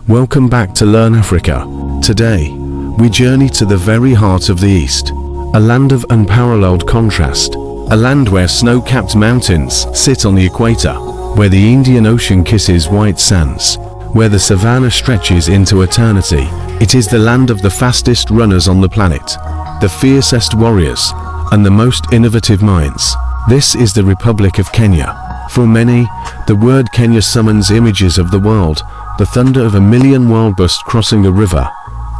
Welcome back to Learn Africa. Today, we journey to the very heart of the East, a land of unparalleled contrast, a land where snow-capped mountains sit on the equator, where the Indian Ocean kisses white sands, where the savanna stretches into eternity. It is the land of the fastest runners on the planet, the fiercest warriors, and the most innovative minds. This is the Republic of Kenya. For many, the word Kenya summons images of the world, the thunder of a million wildebeest crossing a river,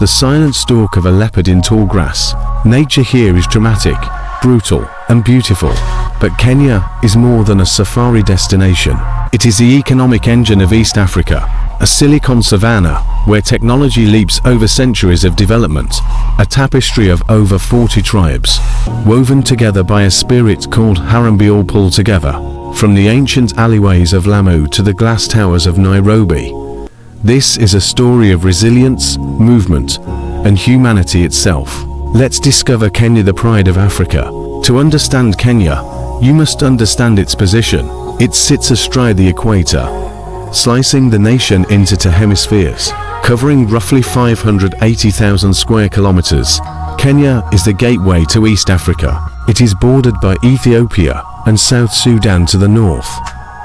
the silent stalk of a leopard in tall grass. Nature here is dramatic, brutal, and beautiful. But Kenya is more than a safari destination. It is the economic engine of East Africa, a silicon savanna where technology leaps over centuries of development, a tapestry of over 40 tribes, woven together by a spirit called Harambee, all pulled together, from the ancient alleyways of Lamu to the glass towers of Nairobi. This is a story of resilience, movement, and humanity itself. Let's discover Kenya, the pride of Africa. To understand Kenya, you must understand its position. It sits astride the equator, slicing the nation into two hemispheres, covering roughly 580,000 square kilometers. Kenya is the gateway to East Africa. It is bordered by Ethiopia and South Sudan to the north,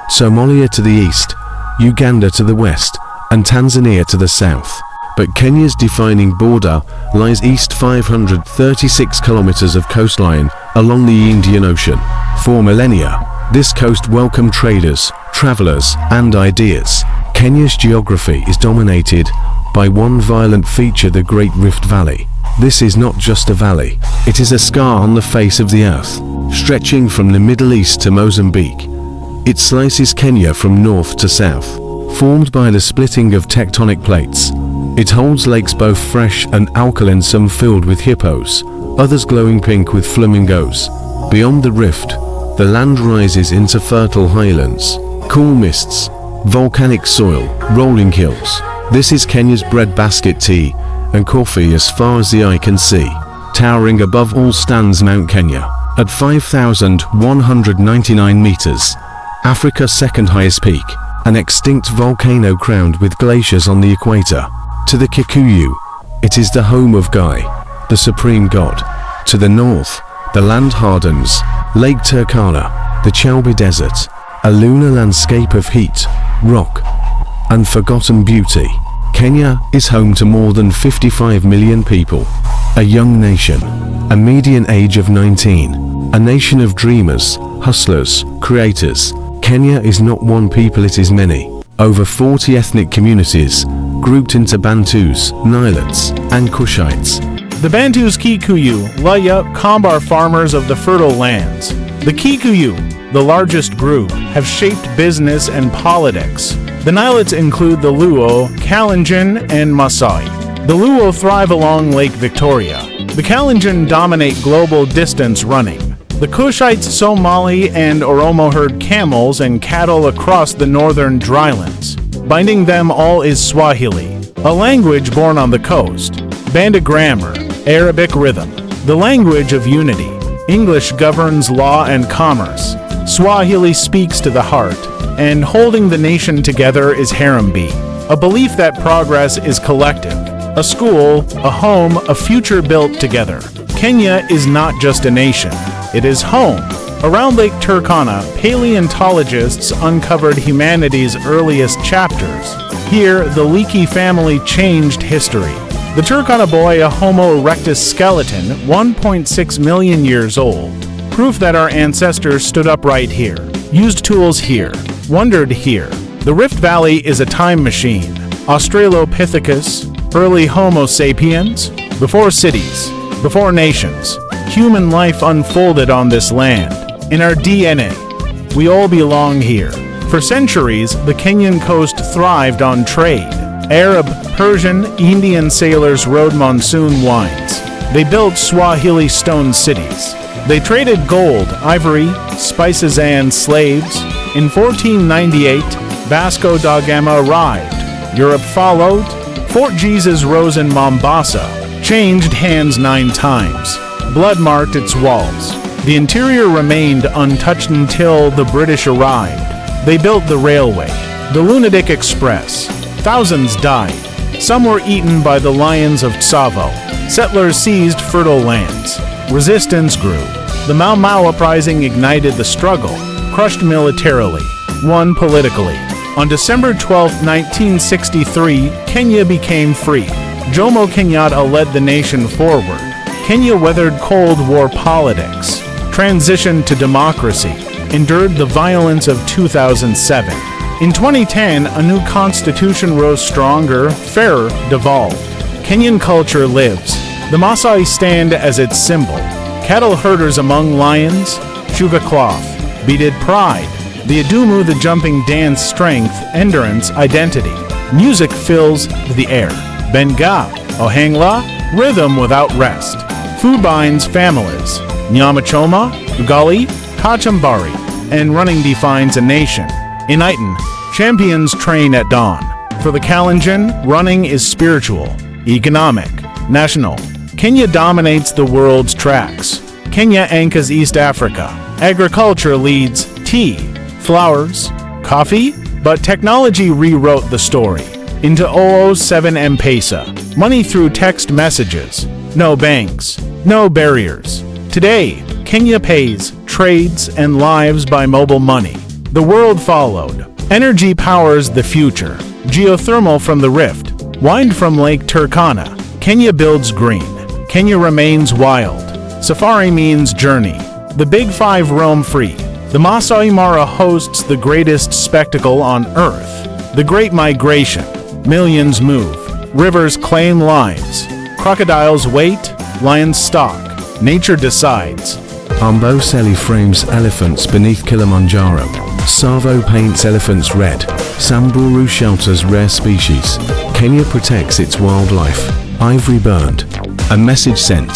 Somalia to the east, Uganda to the west, and Tanzania to the south. But Kenya's defining border lies east, 536 kilometers of coastline along the Indian Ocean. For millennia, this coast welcomed traders, travelers, and ideas. Kenya's geography is dominated by one violent feature, the Great Rift Valley. This is not just a valley, it is a scar on the face of the earth, stretching from the Middle East to Mozambique. It slices Kenya from north to south, formed by the splitting of tectonic plates. It holds lakes both fresh and alkaline, some filled with hippos, others glowing pink with flamingos. Beyond the rift, the land rises into fertile highlands, cool mists, volcanic soil, rolling hills. This is Kenya's breadbasket, tea and coffee as far as the eye can see. Towering above all stands Mount Kenya, at 5,199 meters, Africa's second highest peak, an extinct volcano crowned with glaciers on the equator. To the Kikuyu, it is the home of Gai, the supreme god. To the north, the land hardens, Lake Turkana, the Chalbi Desert, a lunar landscape of heat, rock, and forgotten beauty. Kenya is home to more than 55 million people, a young nation, a median age of 19, a nation of dreamers, hustlers, creators. Kenya is not one people, it is many. Over 40 ethnic communities, grouped into Bantus, Nilotes, and Kushites. The Bantus, Kikuyu, Luhya, Kambar farmers of the fertile lands. The Kikuyu, the largest group, have shaped business and politics. The Nilotes include the Luo, Kalenjin, and Maasai. The Luo thrive along Lake Victoria. The Kalenjin dominate global distance running. The Kushites, Somali, and Oromo herd camels and cattle across the northern drylands. Binding them all is Swahili, a language born on the coast. Banda grammar, Arabic rhythm, the language of unity. English governs law and commerce. Swahili speaks to the heart, and holding the nation together is Harambee, a belief that progress is collective. A school, a home, a future built together. Kenya is not just a nation, it is home. Around Lake Turkana, paleontologists uncovered humanity's earliest chapters. Here, the Leakey family changed history. The Turkana boy, a Homo erectus skeleton, 1.6 million years old. Proof that our ancestors stood upright here, used tools here, wondered here. The Rift Valley is a time machine. Australopithecus, early Homo sapiens, before cities, before nations. Human life unfolded on this land. In our DNA, we all belong here. For centuries, the Kenyan coast thrived on trade. Arab, Persian, Indian sailors rode monsoon wines. They built Swahili stone cities. They traded gold, ivory, spices, and slaves. In 1498, Vasco da Gama arrived. Europe followed. Fort Jesus rose in Mombasa, changed hands 9 times. Blood marked its walls. The interior remained untouched until the British arrived. They built the railway, the Lunatic Express. Thousands died, Some were eaten by the lions of Tsavo. Settlers seized fertile lands. Resistance grew. The Mau Mau uprising ignited the struggle, crushed militarily, won politically. On December 12, 1963, Kenya became free. Jomo Kenyatta led the nation forward. Kenya weathered Cold War politics, transitioned to democracy, endured the violence of 2007. In 2010, a new constitution rose stronger, fairer, devolved. Kenyan culture lives. The Maasai stand as its symbol. Cattle herders among lions, shuga cloth, beaded pride. The Adumu, the jumping dance, strength, endurance, identity. Music fills the air. Benga, Ohangla, rhythm without rest. Food binds families. Nyamachoma, Ugali, Kachambari, and running defines a nation. In Iton, champions train at dawn. For the Kalenjin, running is spiritual, economic, national. Kenya dominates the world's tracks. Kenya anchors East Africa. Agriculture leads tea, flowers, coffee, but technology rewrote the story. Into 007 M-Pesa, money through text messages. No banks, no barriers. Today, Kenya pays, trades, and lives by mobile money. The world followed. Energy powers the future. Geothermal from the rift. Wind from Lake Turkana. Kenya builds green. Kenya remains wild. Safari means journey. The Big Five roam free. The Maasai Mara hosts the greatest spectacle on Earth. The Great Migration. Millions move. Rivers claim lives. Crocodiles wait. Lions stalk. Nature decides. Amboseli frames elephants beneath Kilimanjaro. Tsavo paints elephants red. Samburu shelters rare species. Kenya protects its wildlife. Ivory burned. A message sent.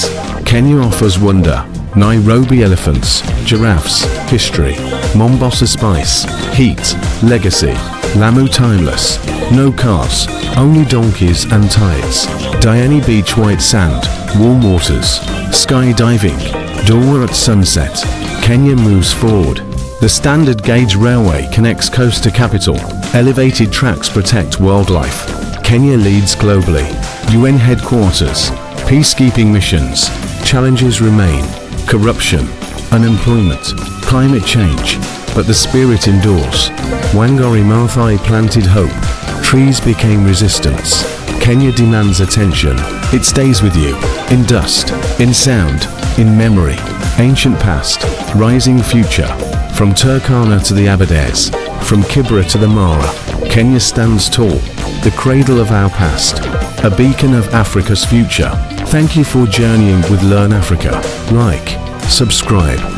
Kenya offers wonder. Nairobi elephants. Giraffes. History. Mombasa spice. Heat. Legacy. Lamu timeless. No cars. Only donkeys and tides. Diani Beach white sand. Warm waters. Skydiving. Dawa at sunset. Kenya moves forward. The standard gauge railway connects coast to capital. Elevated tracks protect wildlife. Kenya leads globally. UN headquarters. Peacekeeping missions. Challenges remain. Corruption. Unemployment. Climate change. But the spirit endures. Wangari Maathai planted hope. Trees became resistance. Kenya demands attention. It stays with you. In dust. In sound. In memory. Ancient past. Rising future. From Turkana to the Aberdares. From Kibra to the Mara. Kenya stands tall. The cradle of our past. A beacon of Africa's future. Thank you for journeying with Learn Africa. Like. Subscribe.